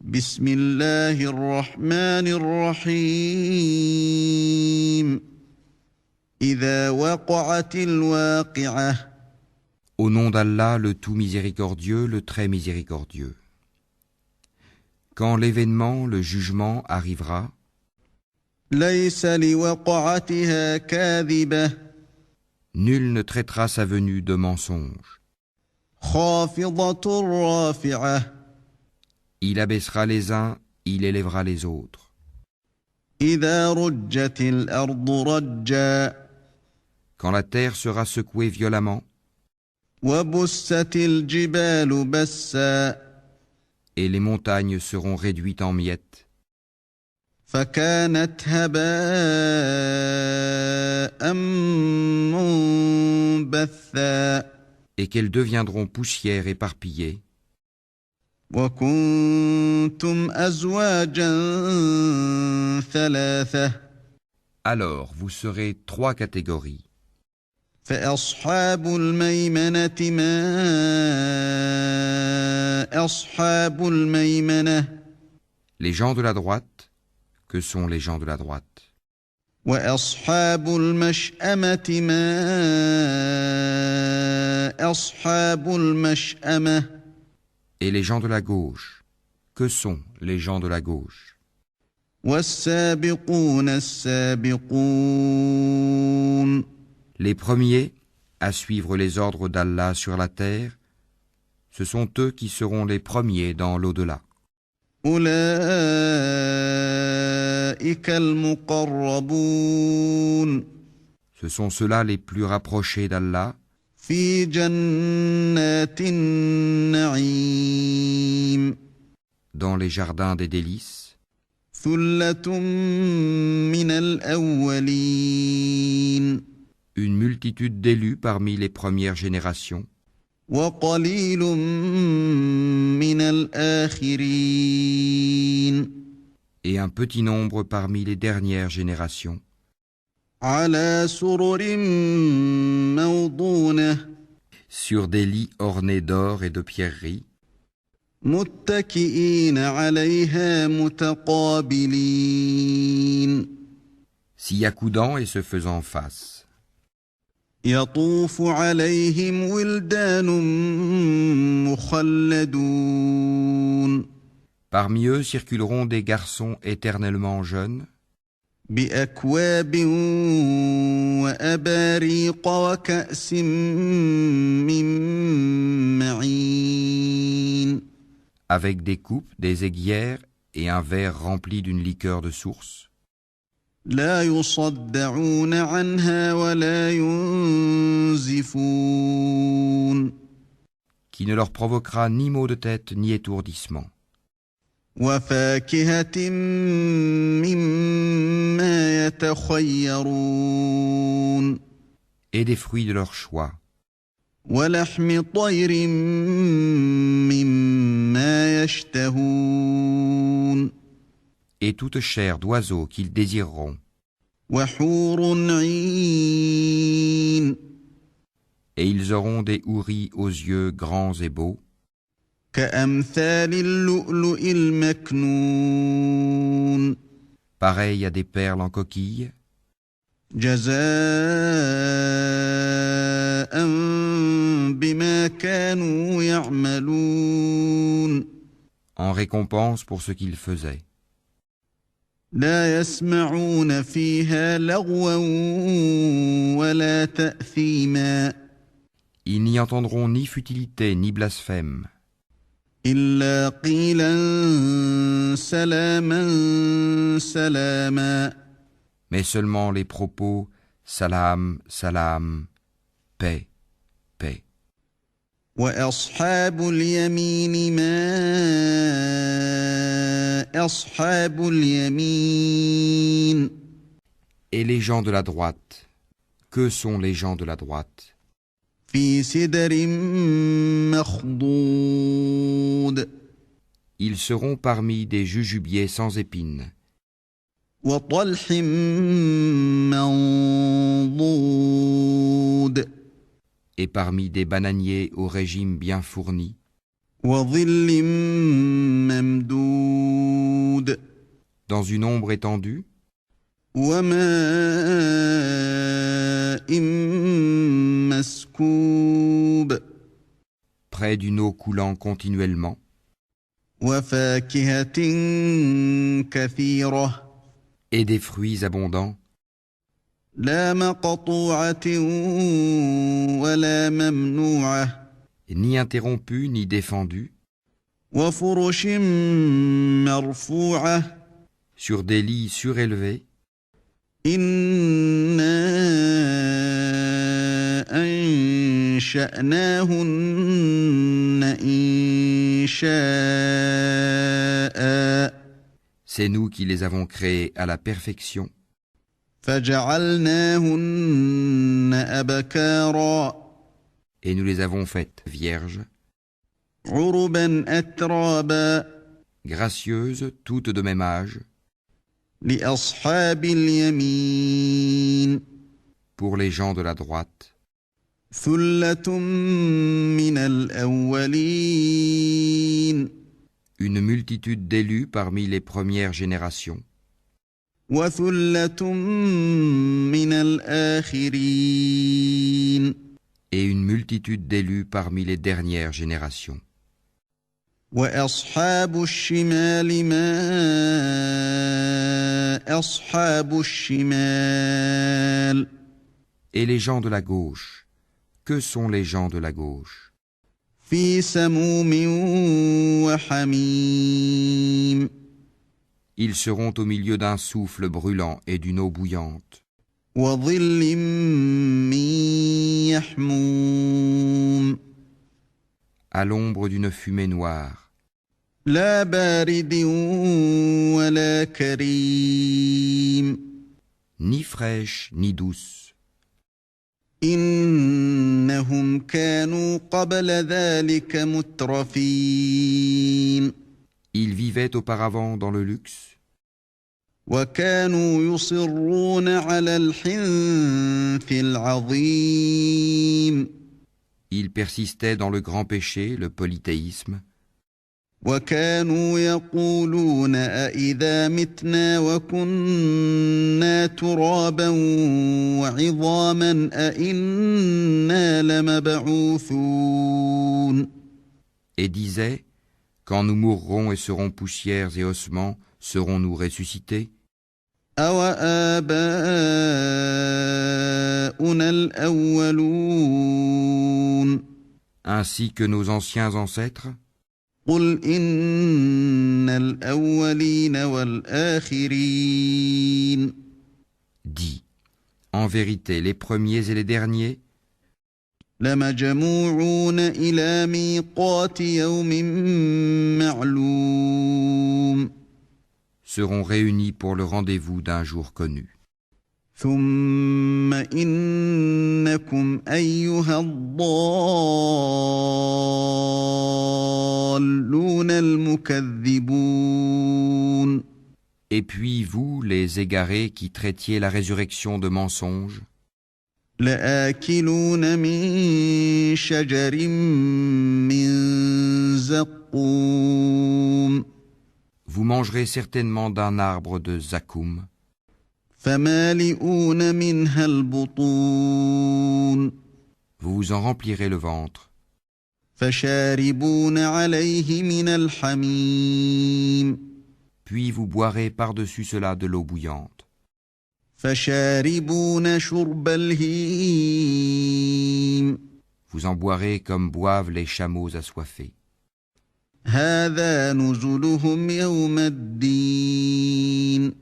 بسم الله الرحمن الرحيم إذا وقعت الواقعة Au nom d'Allah, le tout miséricordieux, le très miséricordieux. Quand l'événement, le jugement arrivera, ليس لوقعتها كاذبة nul ne traitera sa venue de mensonge. خافضة رافعة Il abaissera les uns, il élèvera les autres. إذا رجت الأرض رجا Quand la terre sera secouée violemment, وبست الجبال بسا et les montagnes seront réduites en miettes, فكانت هباء منبثا et qu'elles deviendront poussière éparpillée, وكنتم أزواجا ثلاثة alors vous serez trois catégories. فأصحاب الميمنة ما أصحاب الميمنة Les gens de la droite, que sont les gens de la droite? وأصحاب المشأمة ما أصحاب المشأمة Et les gens de la gauche, que sont les gens de la gauche? والسابقون السابقون Les premiers à suivre les ordres d'Allah sur la terre, ce sont eux qui seront les premiers dans l'au-delà. أولئك المقربون Ce sont ceux-là les plus rapprochés d'Allah في جنات النعيم dans les jardins des délices, ثلة من الأولين une multitude d'élus parmi les premières générations, وقليل من الآخرين et un petit nombre parmi les dernières générations, على سرر موضونة sur des lits ornés d'or et de pierreries, متكئين عليها متقابلين s'y accoudant et se faisant face. يطوف عليهم ولدان مخلدون Parmi eux circuleront des garçons éternellement jeunes, بأكواب وأباريق وكأس من معين avec des coupes, des aiguières et un verre rempli d'une liqueur de source, لا يصدعون عنها ولا ينزفون qui ne leur provoquera ni maux de tête ni étourdissement, وفاكهة مما يتخيرون et des fruits de leur choix, ولحم طير مما يشتهون et toute chair d'oiseau qu'ils désireront, وحور عين et ils auront des houris aux yeux grands et beaux, كأمثال اللؤلؤ المكنون pareils à des perles en coquille, جزاء بما كانوا يعملون en récompense pour ce qu'ils faisaient. لا يسمعون فيها لغوا ولا تأثيما Ils n'y entendront ni futilité ni blasphème, إلا قيلا سلاما سلاما mais seulement les propos salam, salam, paix, paix. وأصحاب اليمين ما أصحاب اليمين Et les gens de la droite, que sont les gens de la droite? في سدر مخضود Ils seront parmi des jujubiers sans épines, وطلح منضود et parmi des bananiers au régime bien fourni, وظل ممدود dans une ombre étendue, وماء مسكوب près d'une eau coulant continuellement, وفاكهة كثيرة et des fruits abondants, لا مقطوعة ولا ممنوعة ni interrompus ni défendus, وفرش مرفوعة sur des lits surélevés, إنا أنشأناهن إنشاء c'est nous qui les avons créés à la perfection, فجعلناهن أبكارا et nous les avons faites vierges, عربا أترابا gracieuses, toutes de même âge, لأصحاب اليمين pour les gens de la droite, ثلة من الأولين une multitude d'élus parmi les premières générations, وثلة من الآخرين et une multitude d'élus parmi les dernières générations. وأصحاب الشمال ما أصحاب الشمال Et les gens de la gauche, que sont les gens de la gauche? في سموم وحميم Ils seront au milieu d'un souffle brûlant et d'une eau bouillante, وظل من يحموم à l'ombre d'une fumée noire, لا بارد ولا كريم ni fraîche ni douce. إنهم كانوا قبل ذلك مترفين Ils vivaient auparavant dans le luxe, وكانوا يصرون على الحنث العظيم ils persistaient dans le grand péché, le polythéisme, وكانوا يقولون أإذا متنا وكنا ترابا وعظاما أإنا لمبعوثون et disaient, quand nous mourrons et serons poussières et ossements, serons-nous ressuscités? أوآباؤنا الأولون Ainsi que nos anciens ancêtres? قل إن الأولين والآخرين Dis, en vérité, les premiers et les derniers لمجموعون إلى ميقات يوم معلوم seront réunis pour le rendez-vous d'un jour connu. ثم إنكم أيها الضالون المكذبون Et puis vous, les égarés qui traitiez la résurrection de mensonge, لآكلون من شجر من زقوم vous mangerez certainement d'un arbre de zakoum, فمالئون منها البطون vous vous en remplirez le ventre, فشاربون عليه من الحميم puis vous boirez par-dessus cela de l'eau bouillante, فشاربون شرب الهيم vous en boirez comme boivent les chameaux assoiffés. هذا نزلهم يوم الدين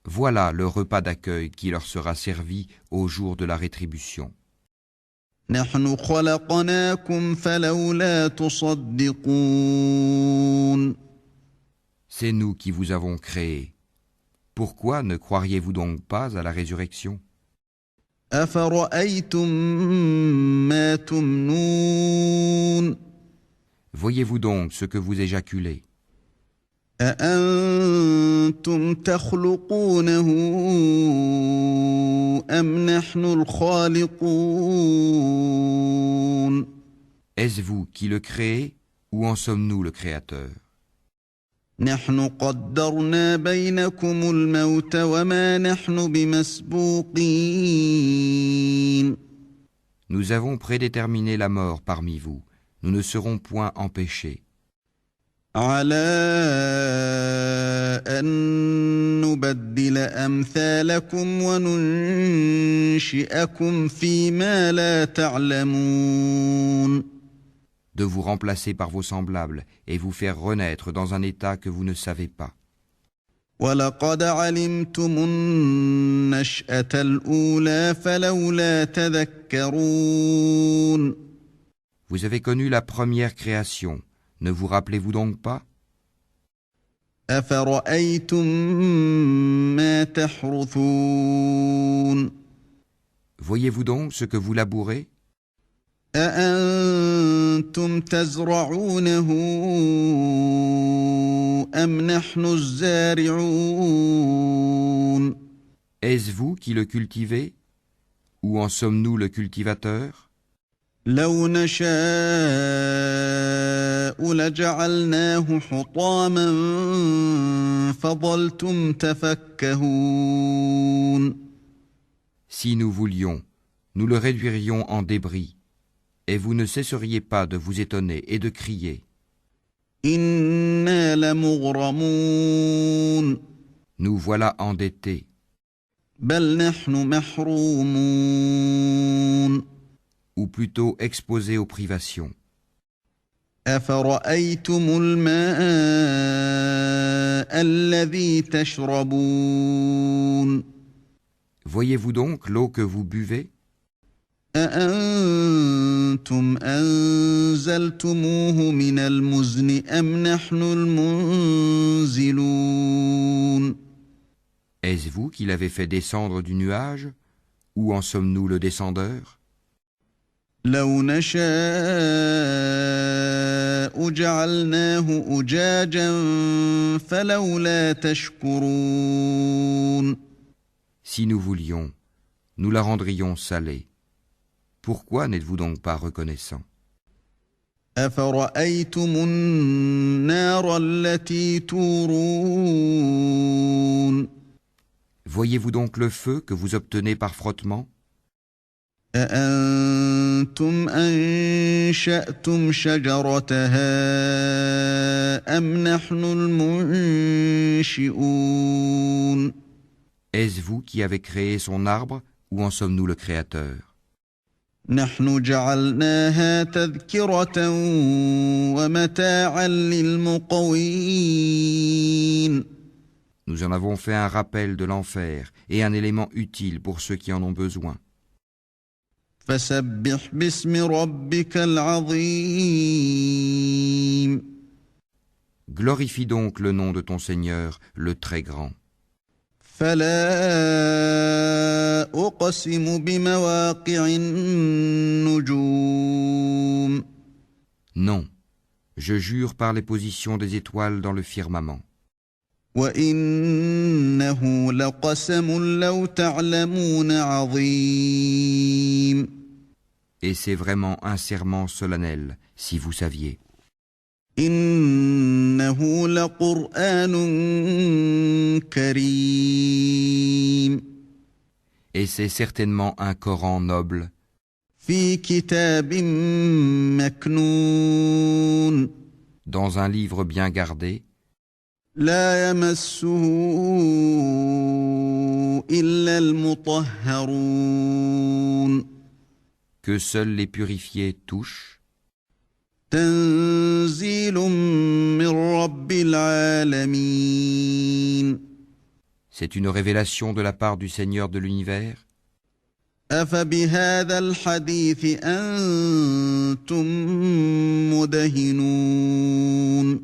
Voilà le repas d'accueil qui leur sera servi au jour de la rétribution. نحن خلقناكم فلولا تصدقون C'est nous qui vous avons créés. Pourquoi ne croiriez-vous donc pas à la résurrection? أفرأيتم ما تمنون Voyez-vous donc ce que vous éjaculez? أأنتم تخلقونه أم نحن الخالقون Est-ce vous qui le créez ou en sommes-nous le Créateur? نحن قدرنا بينكم الموت وما نحن بمسبوقين Nous avons prédéterminé la mort parmi vous. Nous ne serons point empêchés. على أن نبدل أمثالكم وننشئكم فيما لا تعلمون De vous remplacer par vos semblables et vous faire renaître dans un état que vous ne savez pas. ولقد علمتم النشأة الأولى فلولا تذكرون Vous avez connu la première création. Ne vous rappelez-vous donc pas? أفرأيتم ما تحرثون Voyez-vous donc ce que vous labourez? أأنتم تزرعونه أم نحن الزارعون Est-ce vous qui le cultivez? Ou en sommes-nous le cultivateur? لو نشاء لجعلناه حطاما فظلتم تفكهون Si nous voulions, nous le réduirions en débris, et vous ne cesseriez pas de vous étonner et de crier. إنا لمغرمون Nous voilà endettés, بل نحن محرومون ou plutôt exposés aux privations. أفرأيتم الماء الذي تشربون Voyez-vous donc l'eau que vous buvez? أأنتم أنزلتموه من المزن أم نحن المنزلون Est-ce vous qui l'avez fait descendre du nuage? Ou en sommes-nous le descendeur? لو نشاء جعلناه أجاجا فلولا تشكرون Si nous voulions, nous la rendrions salée. Pourquoi n'êtes-vous donc pas reconnaissant? أفرأيتم النار التي تورون Voyez-vous donc le feu que vous obtenez par frottement? أأنتم أنشأتم شجرتها أم نحن المنشئون Est-ce vous qui avez créé son arbre ou en sommes-nous le créateur? نحن جعلناها تذكرة ومتاعا للمقوين Nous en avons fait un rappel de l'enfer et un élément utile pour ceux qui en ont besoin. فسبح باسم ربك العظيم Glorifie donc le nom de ton Seigneur, le très grand. فلا أقسم بمواقع النجوم Non, je jure par les positions des étoiles dans le firmament. وإنه لقسم لو تعلمون عظيم Et c'est vraiment un serment solennel, si vous saviez. إنه لقرآن كريم Et c'est certainement un Coran noble, في كتاب مكنون dans un livre bien gardé, لا يمسه إلا المطهرون que seuls les purifiés touchent, تنزيل من رب العالمين c'est une révélation de la part du Seigneur de l'univers. أفبهذا الحديث أنتم مدهنون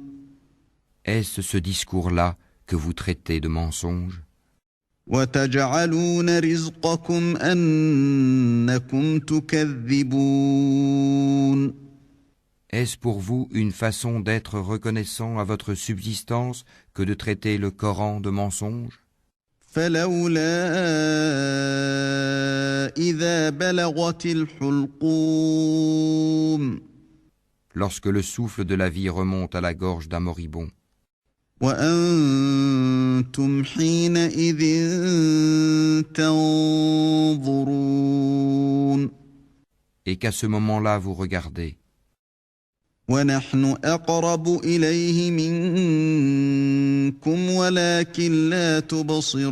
Est-ce ce discours-là que vous traitez de mensonge? وتجعلون رزقكم أنكم تكذبون Est-ce pour vous une façon d'être reconnaissant à votre subsistance que de traiter le Coran de mensonge? فلولا إذا بلغت الحلقوم Lorsque le souffle de la vie remonte à la gorge d'un moribond, وأنتم حينئذ تنظرون Et qu'à ce moment-là vous regardez. ونحن أقرب إليه منكم ولكن لا تبصرون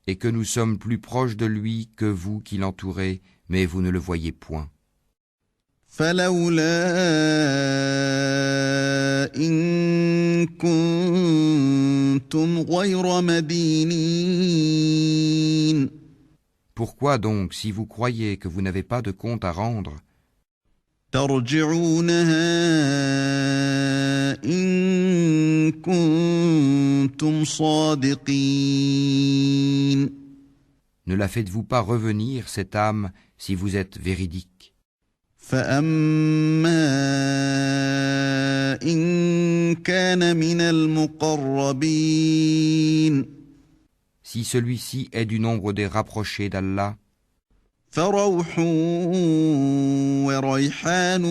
Et que nous sommes plus proches de lui que vous qui l'entourez, mais vous ne le voyez point. فلولا إن كنتم غير مدينين Pourquoi donc, si vous croyez que vous n'avez pas de compte à rendre, ترجعونها إن كنتم صادقين ne la faites-vous pas revenir, cette âme, si vous êtes véridique? فأما إن كان من المقربين Si celui-ci est du nombre des rapprochés d'Allah, فروح وريحان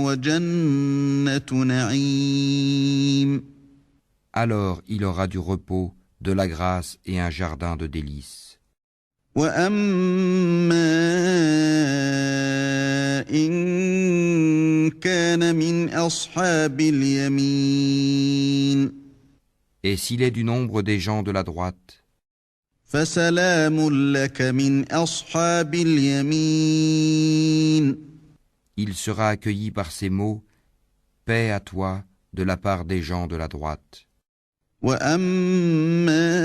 وجنة نعيم alors il aura du repos, de la grâce et un jardin de délices. وأما إن كان من أصحاب اليمين Et s'il est du nombre des gens de la droite, فسلام لك من أصحاب اليمين il sera accueilli par ces mots, paix à toi de la part des gens de la droite. وأما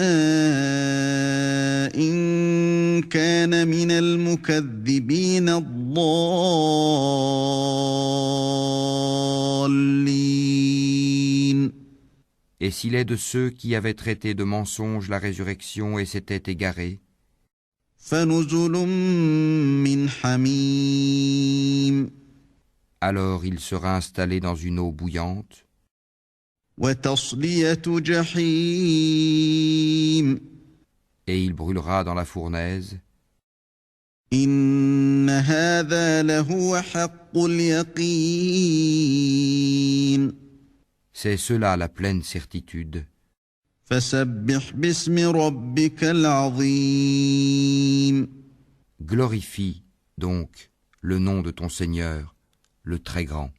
إن كان من المكذبين الضالين Et s'il est de ceux qui avaient traité de mensonge la résurrection et s'étaient égarés, فنزل من حميم alors il sera installé dans une eau bouillante, وتصلية جحيم et il brûlera dans la fournaise. إن هذا لهو حق اليقين C'est cela la pleine certitude. فسبح باسم ربك العظيم Glorifie donc le nom de ton Seigneur, le Très Grand.